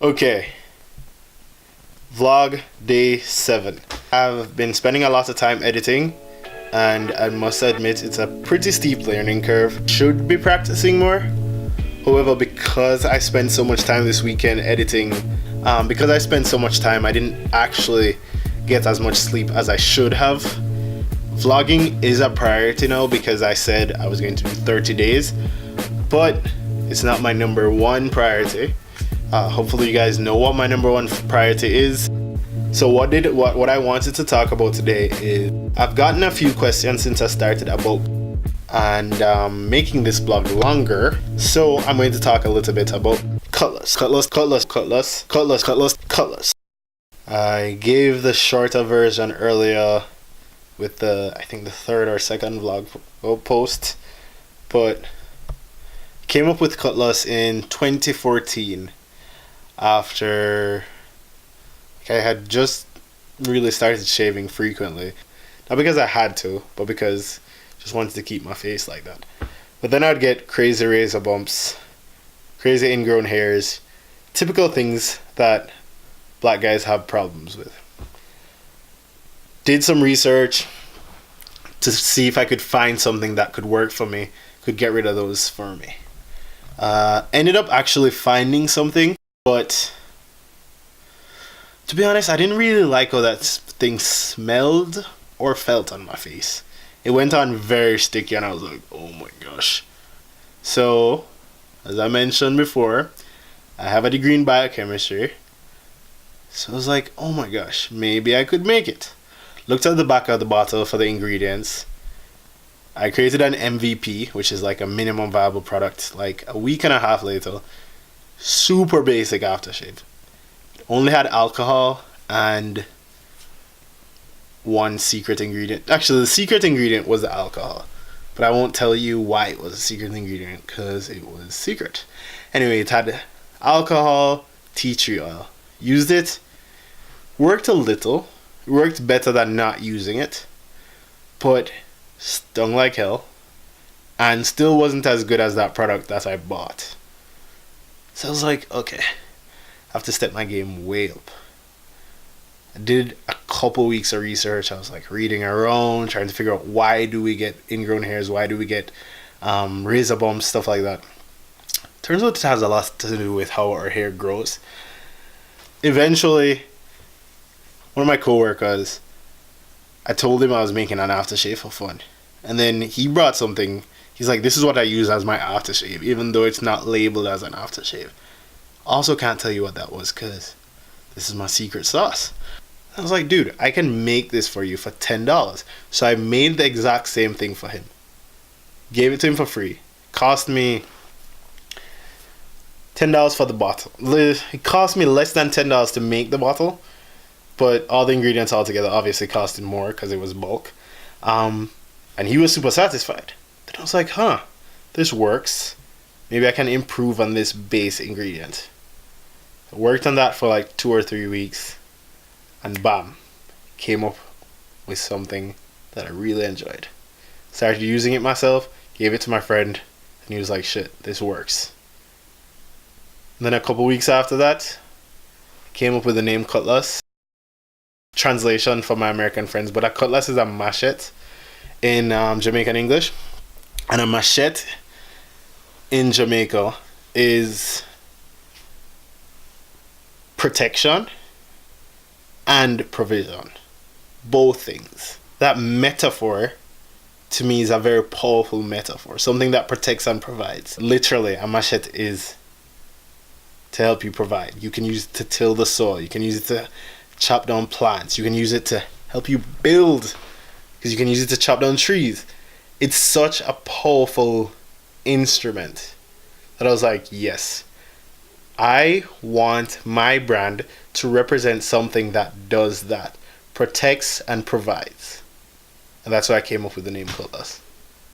Okay, vlog day 7. I've been spending a lot of time editing, and I must admit it's a pretty steep learning curve. Should be practicing more. However, because I spent so much time this weekend editing, because I spent so much time, I didn't actually get as much sleep as I should have. Vlogging is a priority now because I said I was going to do 30 days, but it's not my number one priority. Hopefully you guys know what my number one priority is. So what I wanted to talk about today is I've gotten a few questions since I started about and making this blog longer. So I'm going to talk a little bit about Cutlass. I gave the shorter version earlier with I think the third or second vlog post, but came up with Cutlass in 2014 after I had just really started shaving frequently. Not because I had to, but because I just wanted to keep my face like that. But then I'd get crazy razor bumps, crazy ingrown hairs, typical things that black guys have problems with. Did some research to see if I could find something that could work for me, could get rid of those for me. Ended up actually finding something, but to be honest, I didn't really like how that thing smelled or felt on my face. It went on very sticky and I was like, oh my gosh. So, as I mentioned before, I have a degree in biochemistry. So I was like, oh my gosh, maybe I could make it. Looked at the back of the bottle for the ingredients. I created an MVP, which is like a minimum viable product, like a week and a half later. Super basic aftershave. Only had alcohol and one secret ingredient. Actually, the secret ingredient was the alcohol, but I won't tell you why it was a secret ingredient because it was secret. Anyway, it had alcohol, tea tree oil. Used it, worked a little, worked better than not using it, but stung like hell, and still wasn't as good as that product that I bought. So I was like, okay, I have to step my game way up. I did a couple weeks of research. I was like reading around, trying to figure out why do we get ingrown hairs, why do we get razor bumps, stuff like that. Turns out it has a lot to do with how our hair grows. Eventually, one of my coworkers, I told him I was making an aftershave for fun. And then he brought something. He's like, this is what I use as my aftershave, even though it's not labeled as an aftershave. Also can't tell you what that was because this is my secret sauce. I was like, dude, I can make this for you for $10. So I made the exact same thing for him. Gave it to him for free. Cost me $10 for the bottle. It cost me less than $10 to make the bottle, but all the ingredients all together obviously costed more because it was bulk. And he was super satisfied. Then I was like, this works. Maybe I can improve on this base ingredient. I worked on that for like 2 or 3 weeks, and bam, came up with something that I really enjoyed. Started using it myself, gave it to my friend, and he was like, shit, this works. And then a couple weeks after that, came up with the name Cutlass. Translation for my American friends, but a cutlass is a machete in Jamaican English, and a machete in Jamaica is protection and provision, both things. That metaphor to me is a very powerful metaphor, something that protects and provides. Literally, a machete is to help you provide. You can use it to till the soil, you can use it to chop down plants, you can use it to help you build, because you can use it to chop down trees. It's such a powerful instrument that I was like, yes, I want my brand to represent something that does that, protects and provides. And that's why I came up with the name Cutlass.